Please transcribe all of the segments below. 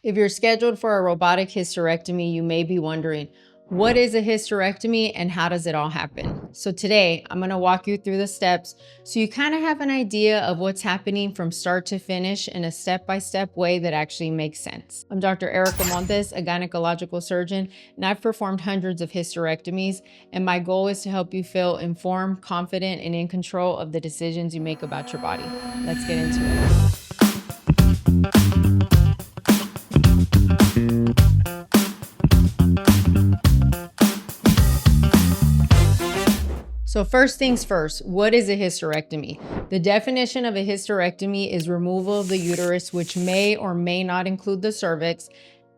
If you're scheduled for a robotic hysterectomy, you may be wondering, what is a hysterectomy and how does it all happen? So today, I'm gonna walk you through the steps so you kind of have an idea of what's happening from start to finish in a step-by-step way that actually makes sense. I'm Dr. Erica Montes, a gynecological surgeon, and I've performed hundreds of hysterectomies, and my goal is to help you feel informed, confident, and in control of the decisions you make about your body. Let's get into it. So first things first, what is a hysterectomy? The definition of a hysterectomy is removal of the uterus, which may or may not include the cervix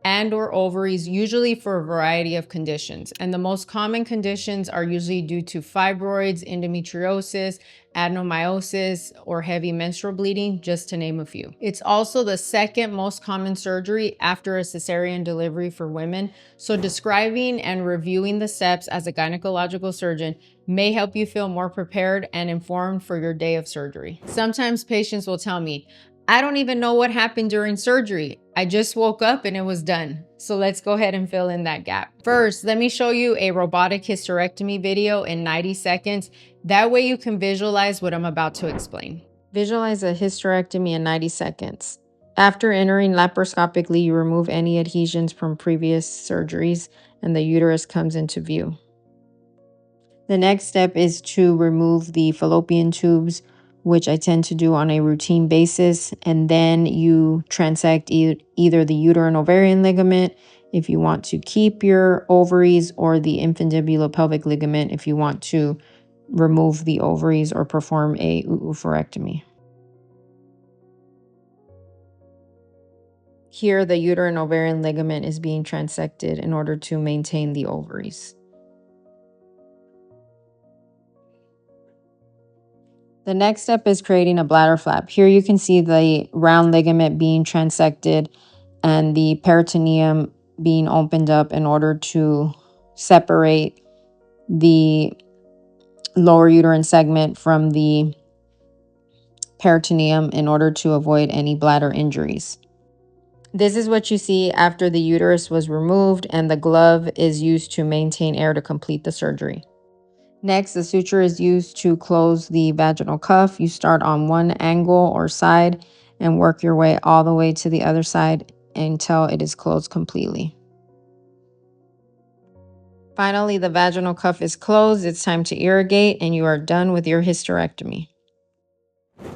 and or ovaries, usually for a variety of conditions. And the most common conditions are usually due to fibroids, endometriosis, adenomyosis, or heavy menstrual bleeding, just to name a few. It's also the second most common surgery after a cesarean delivery for women. So describing and reviewing the steps as a gynecological surgeon may help you feel more prepared and informed for your day of surgery. Sometimes patients will tell me, I don't even know what happened during surgery. I just woke up and it was done. So let's go ahead and fill in that gap. First, let me show you a robotic hysterectomy video in 90 seconds. That way you can visualize what I'm about to explain. Visualize a hysterectomy in 90 seconds. After entering laparoscopically, you remove any adhesions from previous surgeries and the uterus comes into view. The next step is to remove the fallopian tubes, which I tend to do on a routine basis. And then you transect either the uterine ovarian ligament if you want to keep your ovaries, or the infundibulopelvic ligament if you want to remove the ovaries or perform a oophorectomy. Here, the uterine ovarian ligament is being transected in order to maintain the ovaries. The next step is creating a bladder flap. Here you can see the round ligament being transected and the peritoneum being opened up in order to separate the lower uterine segment from the peritoneum in order to avoid any bladder injuries. This is what you see after the uterus was removed and the glove is used to maintain air to complete the surgery. Next, the suture is used to close the vaginal cuff. You start on one angle or side and work your way all the way to the other side until it is closed completely. Finally, the vaginal cuff is closed. It's time to irrigate and you are done with your hysterectomy.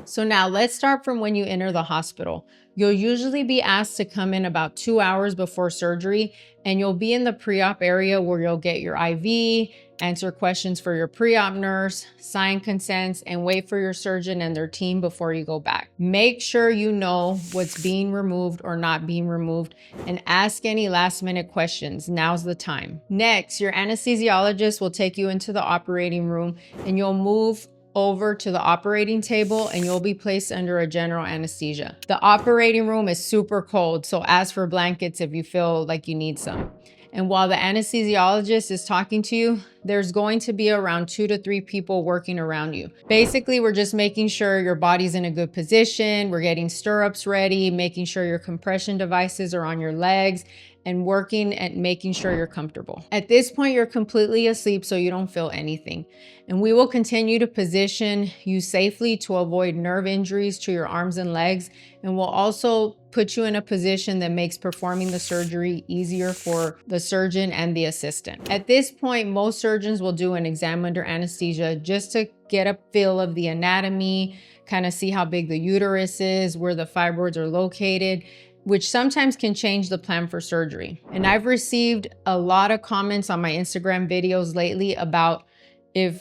So now let's start from when you enter the hospital. You'll usually be asked to come in about 2 hours before surgery, and you'll be in the pre-op area where you'll get your IV, answer questions for your pre-op nurse, sign consents, and wait for your surgeon and their team before you go back. Make sure you know what's being removed or not being removed, and ask any last-minute questions. Now's the time. Next, your anesthesiologist will take you into the operating room, and you'll move over to the operating table and you'll be placed under a general anesthesia. The operating room is super cold, so ask for blankets if you feel like you need some. And while the anesthesiologist is talking to you, there's going to be around 2 to 3 people working around you. Basically, we're just making sure your body's in a good position. We're getting stirrups ready, making sure your compression devices are on your legs, and working at making sure you're comfortable. At this point, you're completely asleep, so you don't feel anything. And we will continue to position you safely to avoid nerve injuries to your arms and legs. And we'll also put you in a position that makes performing the surgery easier for the surgeon and the assistant. At this point, most surgeons will do an exam under anesthesia just to get a feel of the anatomy, kind of see how big the uterus is, where the fibroids are located, which sometimes can change the plan for surgery. And I've received a lot of comments on my Instagram videos lately about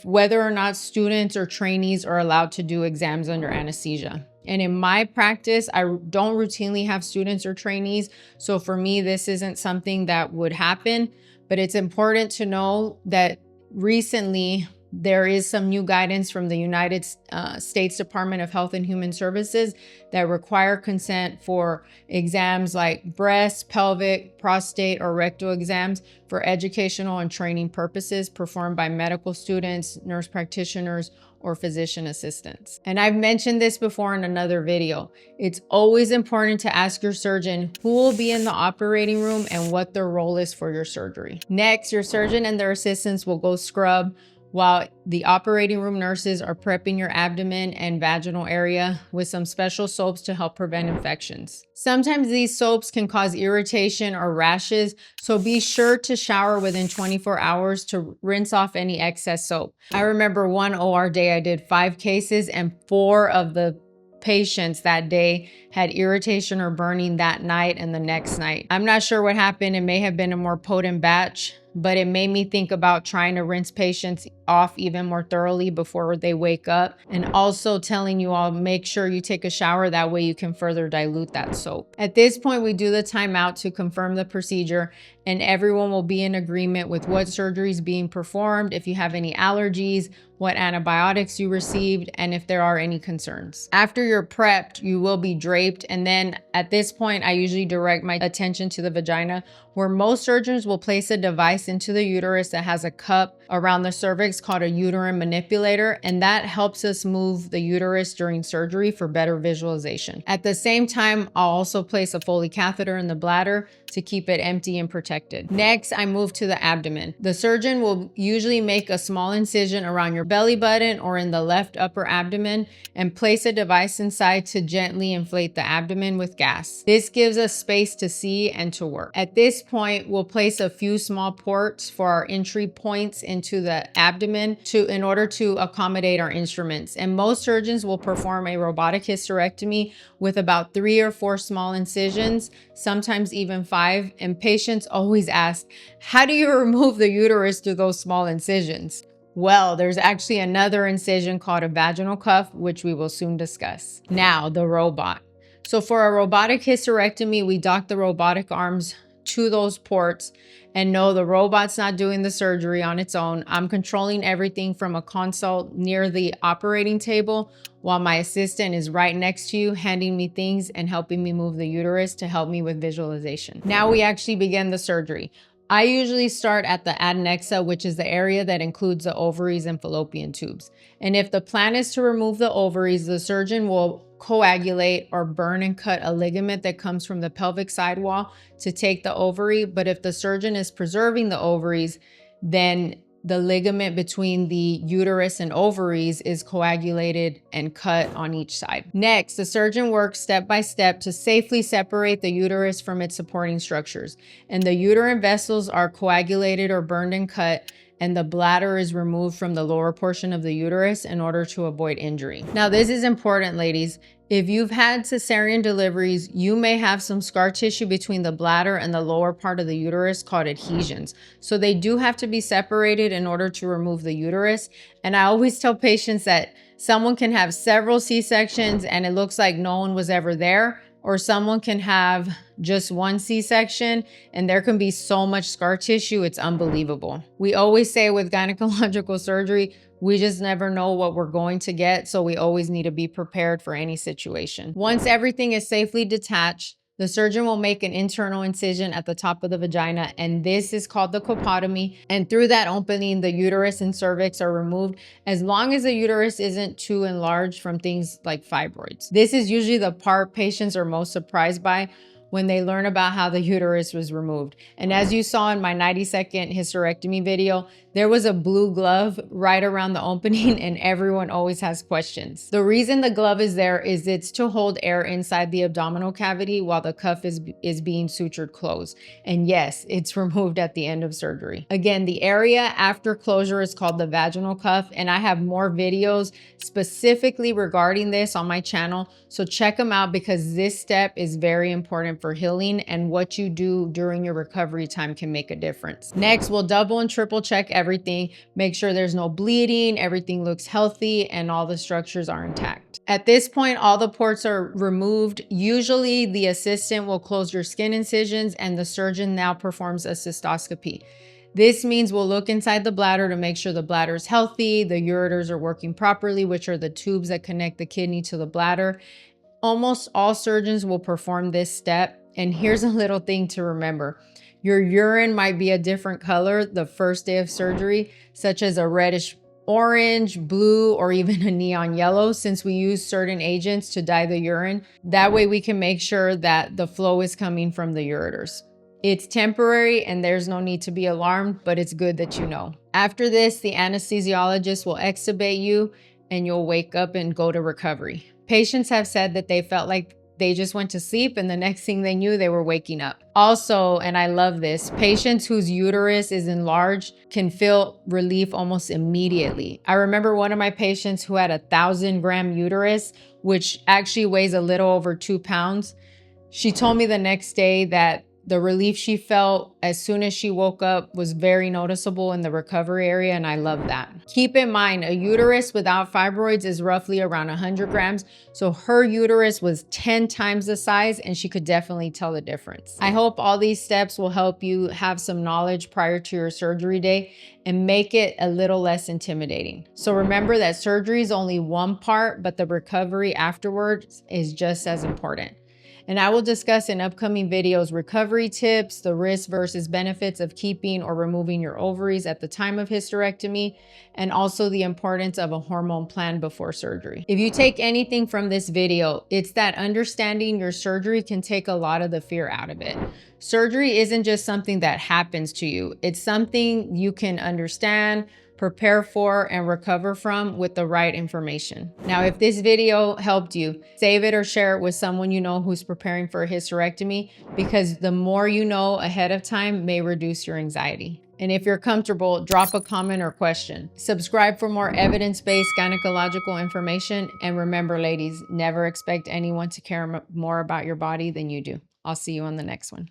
whether or not students or trainees are allowed to do exams under anesthesia. And in my practice, I don't routinely have students or trainees. So for me, this isn't something that would happen, but it's important to know that recently there is some new guidance from the United States Department of Health and Human Services that require consent for exams like breast, pelvic, prostate, or rectal exams for educational and training purposes performed by medical students, nurse practitioners, or physician assistants. And I've mentioned this before in another video. It's always important to ask your surgeon who will be in the operating room and what their role is for your surgery. Next, your surgeon and their assistants will go scrub while the operating room nurses are prepping your abdomen and vaginal area with some special soaps to help prevent infections. Sometimes these soaps can cause irritation or rashes, so be sure to shower within 24 hours to rinse off any excess soap. I remember one OR day I did 5 cases and 4 of the patients that day had irritation or burning that night and the next night. I'm not sure what happened. It may have been a more potent batch, but it made me think about trying to rinse patients off even more thoroughly before they wake up. And also telling you all, make sure you take a shower. That way you can further dilute that soap. At this point, we do the timeout to confirm the procedure, and everyone will be in agreement with what surgery is being performed, if you have any allergies, what antibiotics you received, and if there are any concerns. After you're prepped, you will be draped. And then at this point, I usually direct my attention to the vagina, where most surgeons will place a device into the uterus that has a cup around the cervix called a uterine manipulator, and that helps us move the uterus during surgery for better visualization. At the same time, I'll also place a Foley catheter in the bladder to keep it empty and protected. Next, I move to the abdomen. The surgeon will usually make a small incision around your belly button or in the left upper abdomen and place a device inside to gently inflate the abdomen with gas. This gives us space to see and to work. At this point, we'll place a few small ports for our entry points into the abdomen in order to accommodate our instruments. And most surgeons will perform a robotic hysterectomy with about 3 or 4 small incisions, sometimes even 5. And patients always ask, how do you remove the uterus through those small incisions? Well, there's actually another incision called a vaginal cuff, which we will soon discuss. Now, the robot. So for a robotic hysterectomy, we dock the robotic arms to those ports, and no, the robot's not doing the surgery on its own. I'm controlling everything from a console near the operating table while my assistant is right next to you, handing me things and helping me move the uterus to help me with visualization. Now we actually begin the surgery. I usually start at the adnexa, which is the area that includes the ovaries and fallopian tubes. And if the plan is to remove the ovaries, the surgeon will coagulate or burn and cut a ligament that comes from the pelvic sidewall to take the ovary. But if the surgeon is preserving the ovaries, then the ligament between the uterus and ovaries is coagulated and cut on each side. Next, the surgeon works step by step to safely separate the uterus from its supporting structures. And the uterine vessels are coagulated or burned and cut, and the bladder is removed from the lower portion of the uterus in order to avoid injury. Now, this is important, ladies. If you've had cesarean deliveries, you may have some scar tissue between the bladder and the lower part of the uterus called adhesions. So they do have to be separated in order to remove the uterus. And I always tell patients that someone can have several C-sections and it looks like no one was ever there, or someone can have just one C-section and there can be so much scar tissue, it's unbelievable. We always say with gynecological surgery, we just never know what we're going to get, so we always need to be prepared for any situation. Once everything is safely detached, the surgeon will make an internal incision at the top of the vagina, and this is called the colpotomy. And through that opening, the uterus and cervix are removed, as long as the uterus isn't too enlarged from things like fibroids. This is usually the part patients are most surprised by when they learn about how the uterus was removed. And as you saw in my 90-second hysterectomy video, there was a blue glove right around the opening, and everyone always has questions. The reason the glove is there is it's to hold air inside the abdominal cavity while the cuff is being sutured closed. And yes, it's removed at the end of surgery. Again, the area after closure is called the vaginal cuff, and I have more videos specifically regarding this on my channel, so check them out because this step is very important for healing, and what you do during your recovery time can make a difference. Next, we'll double and triple check everything, make sure there's no bleeding, everything looks healthy, and all the structures are intact. At this point, all the ports are removed. Usually the assistant will close your skin incisions and the surgeon now performs a cystoscopy. This means we'll look inside the bladder to make sure the bladder is healthy, the ureters are working properly, which are the tubes that connect the kidney to the bladder. Almost all surgeons will perform this step. And here's a little thing to remember. Your urine might be a different color the first day of surgery, such as a reddish orange, blue, or even a neon yellow, since we use certain agents to dye the urine. That way we can make sure that the flow is coming from the ureters. It's temporary and there's no need to be alarmed, but it's good that you know. After this, the anesthesiologist will extubate you and you'll wake up and go to recovery. Patients have said that they felt like they just went to sleep and the next thing they knew, they were waking up. Also, and I love this, patients whose uterus is enlarged can feel relief almost immediately. I remember one of my patients who had a 1,000-gram uterus, which actually weighs a little over 2 pounds. She told me the next day that the relief she felt as soon as she woke up was very noticeable in the recovery area, and I love that. Keep in mind, a uterus without fibroids is roughly around 100 grams, so her uterus was 10 times the size, and she could definitely tell the difference. I hope all these steps will help you have some knowledge prior to your surgery day and make it a little less intimidating. So remember that surgery is only one part, but the recovery afterwards is just as important. And I will discuss in upcoming videos recovery tips, the risks versus benefits of keeping or removing your ovaries at the time of hysterectomy, and also the importance of a hormone plan before surgery. If you take anything from this video, it's that understanding your surgery can take a lot of the fear out of it. Surgery isn't just something that happens to you. It's something you can understand, prepare for, and recover from with the right information. Now, if this video helped you, save it or share it with someone you know who's preparing for a hysterectomy, because the more you know ahead of time may reduce your anxiety. And if you're comfortable, drop a comment or question. Subscribe for more evidence-based gynecological information. And remember, ladies, never expect anyone to care more about your body than you do. I'll see you on the next one.